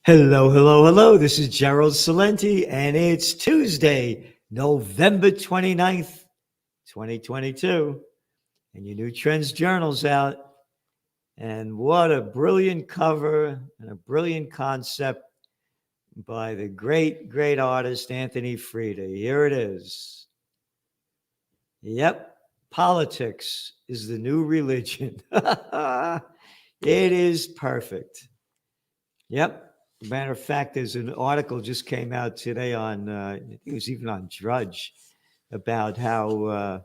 Hello, hello, hello. This is Gerald Salenti, and it's Tuesday, November 29th, 2022. And your new Trends Journal's out. And what a brilliant cover and a brilliant concept by the great, great artist Anthony Freda. Here it is. Yep, politics is the new religion. It is perfect. Yep. Matter of fact, there's an article just came out today on, I think it was even on Drudge, about how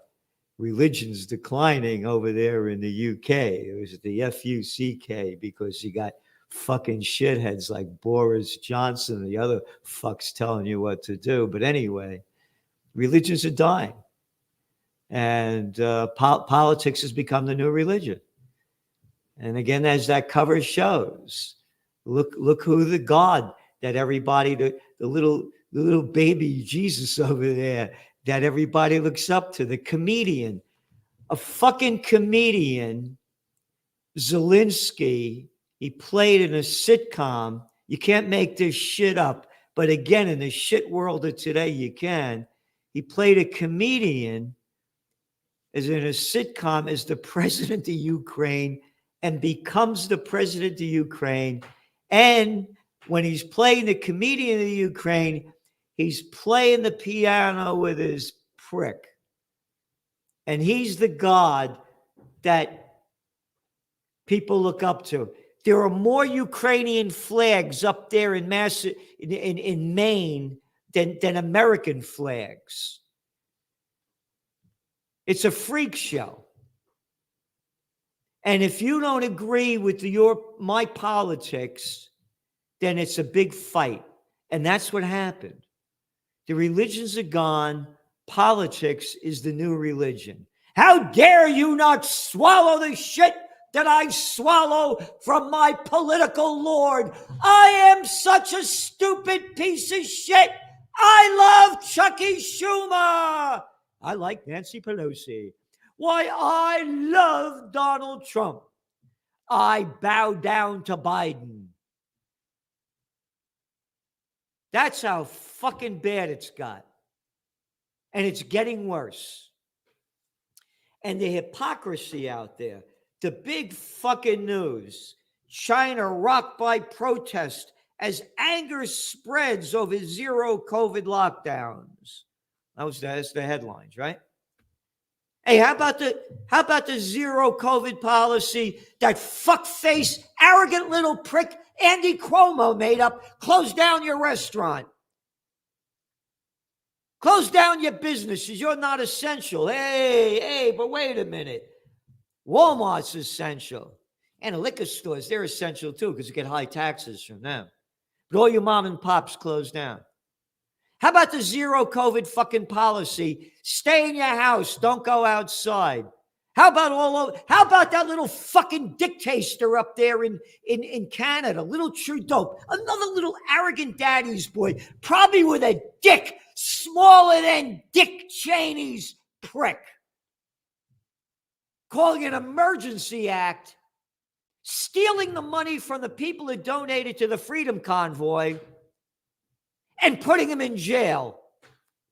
religion's declining over there in the UK. It was the FUCK because you got fucking shitheads like Boris Johnson and the other fucks telling you what to do. But anyway, religions are dying. And politics has become the new religion. And again, as that cover shows, Look who the God that everybody, the little baby Jesus over there that everybody looks up to, the comedian, a fucking comedian, Zelensky. He played in a sitcom. You can't make this shit up. But again, in the shit world of today, you can. He played a comedian as in a sitcom as the president of Ukraine and becomes the president of Ukraine. And when he's playing the comedian of Ukraine, he's playing the piano with his prick. And he's the God that people look up to. There are more Ukrainian flags up there in Maine than American flags. It's a freak show. And if you don't agree with my politics, then it's a big fight. And that's what happened. The religions are gone. Politics is the new religion. How dare you not swallow the shit that I swallow from my political lord? I am such a stupid piece of shit. I love Chucky Schumer. I like Nancy Pelosi. Why, I love Donald Trump. I bow down to Biden. That's how fucking bad it's got. And it's getting worse. And the hypocrisy out there, the big fucking news, China rocked by protest as anger spreads over zero COVID lockdowns. That's the headlines, right? Hey, how about the zero COVID policy that fuckface, arrogant little prick Andy Cuomo made up? Close down your restaurant. Close down your businesses. You're not essential. Hey, but wait a minute. Walmart's essential. And the liquor stores, they're essential too because you get high taxes from them. But all your mom and pops close down. How about the zero COVID fucking policy? Stay in your house. Don't go outside. How about that little fucking dictator up there in Canada, little Trudeau, another little arrogant daddy's boy, probably with a dick smaller than Dick Cheney's prick, calling an emergency act, stealing the money from the people who donated to the Freedom Convoy, and putting them in jail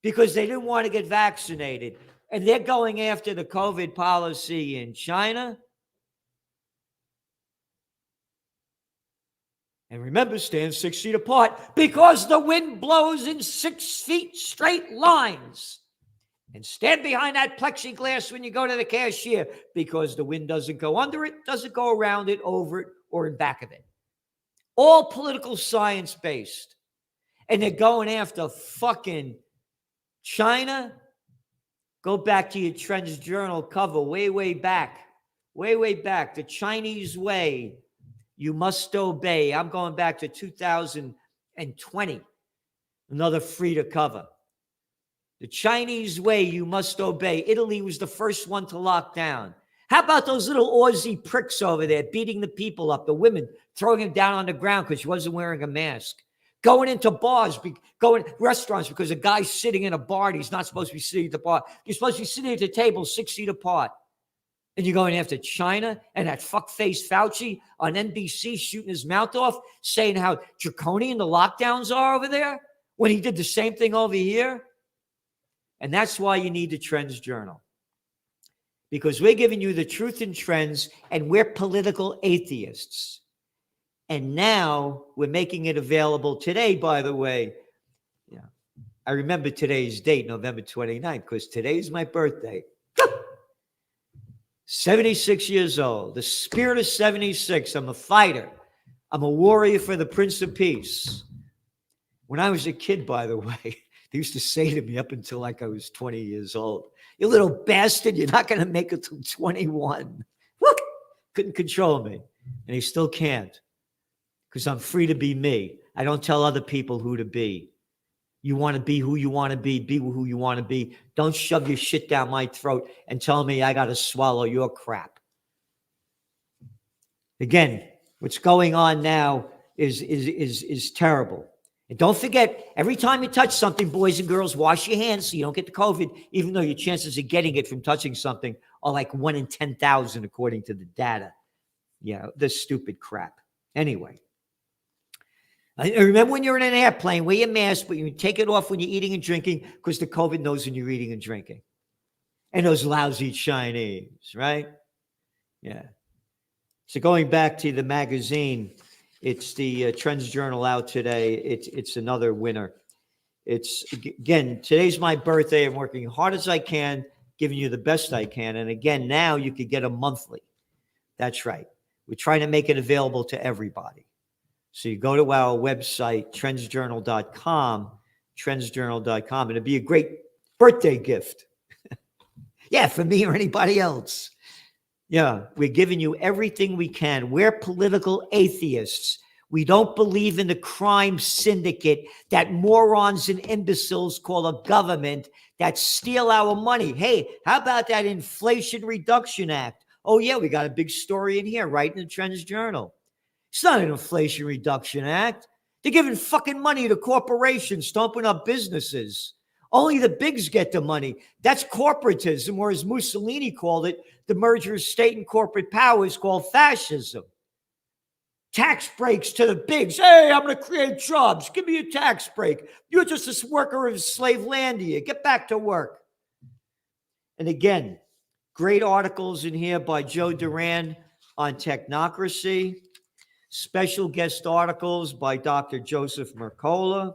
because they didn't want to get vaccinated. And they're going after the COVID policy in China. And remember, stand 6 feet apart because the wind blows in 6 feet straight lines. And stand behind that plexiglass when you go to the cashier because the wind doesn't go under it, doesn't go around it, over it, or in back of it. All political science-based. And they're going after fucking China. Go back to your Trends Journal cover way back. Way back. The Chinese way. You must obey. I'm going back to 2020. Another Frida cover. The Chinese way, you must obey. Italy was the first one to lock down. How about those little Aussie pricks over there beating the people up, the women, throwing them down on the ground because she wasn't wearing a mask? Going into bars, going restaurants because a guy's sitting in a bar and he's not supposed to be sitting at the bar. You're supposed to be sitting at the table 6 feet apart. And you're going after China and that fuckface Fauci on NBC shooting his mouth off, saying how draconian the lockdowns are over there when he did the same thing over here. And that's why you need the Trends Journal. Because we're giving you the truth and trends, and we're political atheists. And now we're making it available today, by the way. Yeah, I remember today's date, November 29th, because today's my birthday. 76 years old. The spirit of 76. I'm a fighter. I'm a warrior for the Prince of Peace. When I was a kid, by the way, they used to say to me up until like I was 20 years old, "You little bastard, you're not going to make it till 21. Woo! Couldn't control me. And he still can't. Because I'm free to be me. I don't tell other people who to be. You want to be who you want to be who you want to be. Don't shove your shit down my throat and tell me I got to swallow your crap." Again, what's going on now is terrible. And don't forget, every time you touch something, boys and girls, wash your hands so you don't get the COVID, even though your chances of getting it from touching something are like 1 in 10,000, according to the data. Yeah, this stupid crap. Anyway. I remember when you're in an airplane, wear your mask, but you take it off when you're eating and drinking because the COVID knows when you're eating and drinking. And those lousy Chinese, right? Yeah. So going back to the magazine, it's the Trends Journal out today. It's another winner. It's, again, today's my birthday. I'm working hard as I can, giving you the best I can. And again, now you could get a monthly. That's right. We're trying to make it available to everybody. So you go to our website, trendsjournal.com, trendsjournal.com. It'd be a great birthday gift. Yeah, for me or anybody else. Yeah, we're giving you everything we can. We're political atheists. We don't believe in the crime syndicate that morons and imbeciles call a government that steal our money. Hey, how about that Inflation Reduction Act? Oh, yeah, we got a big story in here, right in the Trends Journal. It's not an Inflation Reduction Act. They're giving fucking money to corporations to open up businesses. Only the bigs get the money. That's corporatism, or as Mussolini called it, the merger of state and corporate power is called fascism. Tax breaks to the bigs. Hey, I'm going to create jobs. Give me a tax break. You're just a worker of slave land here. Get back to work. And again, great articles in here by Joe Duran on technocracy. Special guest articles by Dr. Joseph Mercola.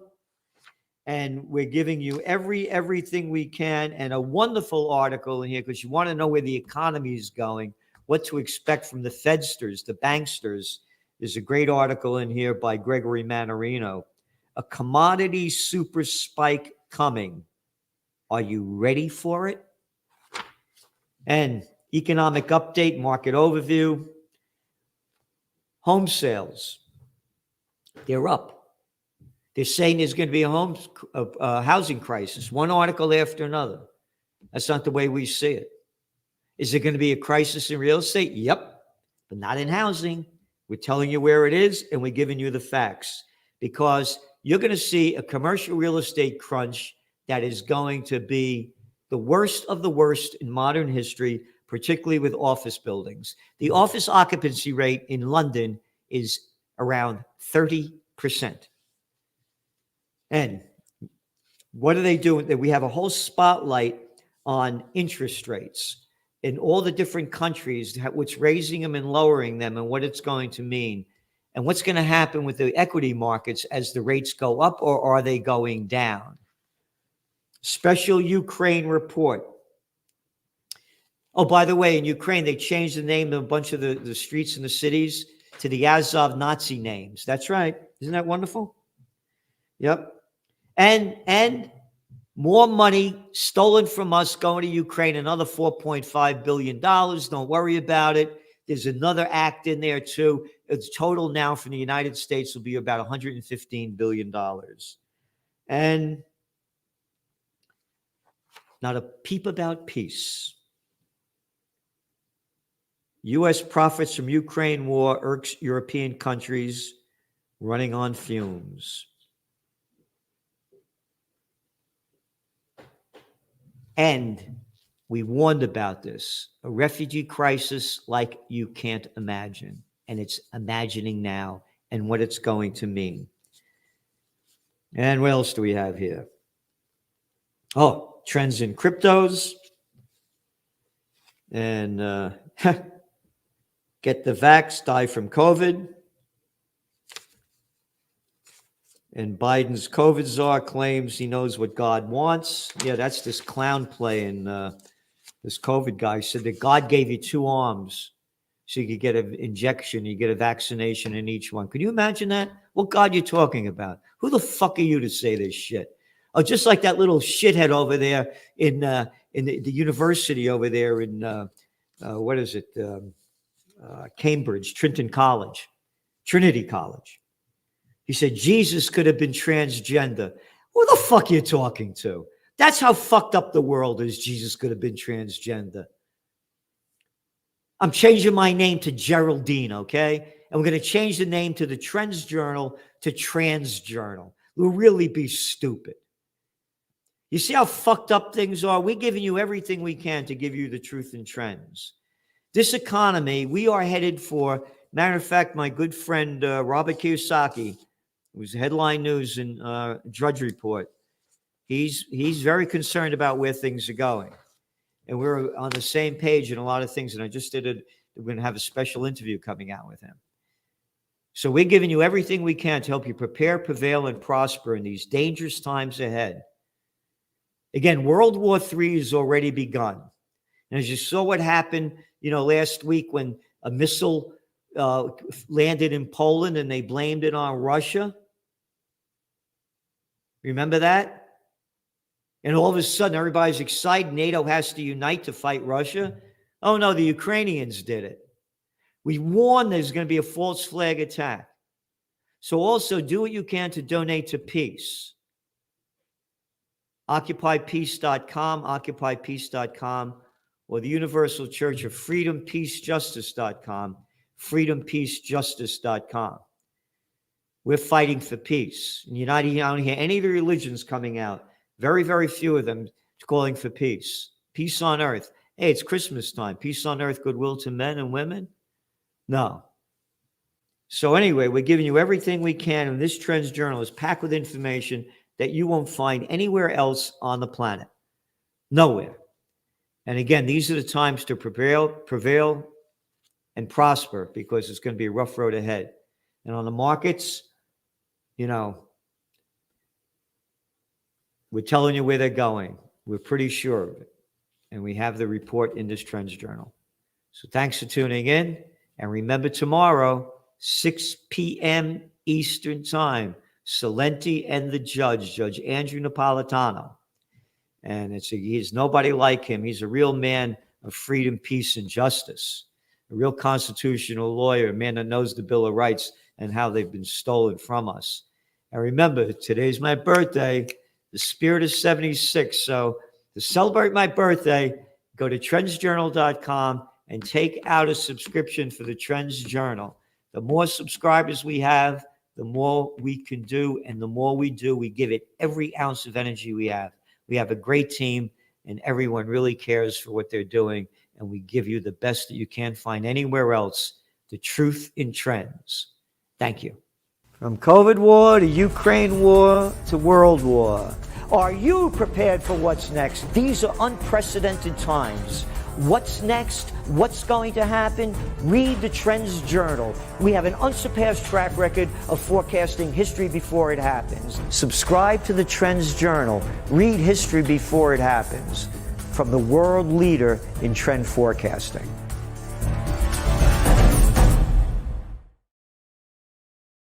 And we're giving you everything we can, and a wonderful article in here because you want to know where the economy is going, what to expect from the Fedsters, the banksters. There's a great article in here by Gregory Mannarino. A commodity super spike coming. Are you ready for it? And economic update, market overview. Home sales, they're up. They're saying there's going to be a housing crisis, one article after another. That's not the way we see it. Is there going to be a crisis in real estate? Yep, but not in housing. We're telling you where it is, and we're giving you the facts because you're going to see a commercial real estate crunch that is going to be the worst of the worst in modern history, particularly with office buildings. The office occupancy rate in London is around 30%. And what are they doing? We have a whole spotlight on interest rates in all the different countries, what's raising them and lowering them and what it's going to mean. And what's going to happen with the equity markets as the rates go up, or are they going down? Special Ukraine report. Oh, by the way, in Ukraine, they changed the name of a bunch of the streets and the cities to the Azov Nazi names. That's right. Isn't that wonderful? Yep. And more money stolen from us going to Ukraine, another $4.5 billion. Don't worry about it. There's another act in there, too. Its total now from the United States will be about $115 billion. And not a peep about peace. U.S. profits from Ukraine war irks European countries running on fumes. And We warned about this, a refugee crisis like you can't imagine. And it's imagining now and what it's going to mean. And what else do we have here? Oh, trends in cryptos. And get the vax, die from COVID. And Biden's COVID czar claims he knows what God wants. Yeah, that's this clown playing. This COVID guy said that God gave you 2 arms so you could get an injection, you get a vaccination in each one. Can you imagine that? What God you talking about? Who the fuck are you to say this shit? Oh, just like that little shithead over there in the university over there in, what is it? Cambridge, Trinity College. He said Jesus could have been transgender. Who the fuck are you talking to? That's how fucked up the world is. Jesus could have been transgender. I'm changing my name to Geraldine, okay? And we're going to change the name to the Trends Journal to Trans Journal. We'll really be stupid. You see how fucked up things are? We're giving you everything we can to give you the truth and trends. This economy, we are headed for, matter of fact, my good friend Robert Kiyosaki, who's headline news in Drudge Report, he's very concerned about where things are going. And we're on the same page in a lot of things. And I just we're going to have a special interview coming out with him. So we're giving you everything we can to help you prepare, prevail, and prosper in these dangerous times ahead. Again, World War III has already begun. And as you saw what happened, last week when a missile landed in Poland and they blamed it on Russia. Remember that? And all of a sudden, everybody's excited. NATO has to unite to fight Russia. Oh, no, the Ukrainians did it. We warned there's going to be a false flag attack. So also do what you can to donate to peace. OccupyPeace.com, or the Universal Church of Freedom, PeaceJustice.com, FreedomPeaceJustice.com. We're fighting for peace. And you don't hear any of the religions coming out. Very, very few of them calling for peace. Peace on earth. Hey, it's Christmas time. Peace on earth, goodwill to men and women? No. So anyway, we're giving you everything we can. And this Trends Journal is packed with information that you won't find anywhere else on the planet. Nowhere. And again, these are the times to prevail, and prosper, because it's going to be a rough road ahead. And on the markets, we're telling you where they're going. We're pretty sure of it. And we have the report in this Trends Journal. So thanks for tuning in. And remember, tomorrow, 6 p.m. Eastern Time, Salenti and the Judge Andrew Napolitano. And he's nobody like him. He's a real man of freedom, peace, and justice. A real constitutional lawyer, a man that knows the Bill of Rights and how they've been stolen from us. And remember, today's my birthday. The spirit is 76. So to celebrate my birthday, go to trendsjournal.com and take out a subscription for the Trends Journal. The more subscribers we have, the more we can do. And the more we do, we give it every ounce of energy we have. We have a great team, and everyone really cares for what they're doing. And we give you the best that you can't find anywhere else, the truth in trends. Thank you. From COVID war to Ukraine war to world war. Are you prepared for what's next? These are unprecedented times. What's next? What's going to happen? Read the Trends Journal. We have an unsurpassed track record of forecasting history before it happens. Subscribe to the Trends Journal. Read history before it happens. From the world leader in trend forecasting.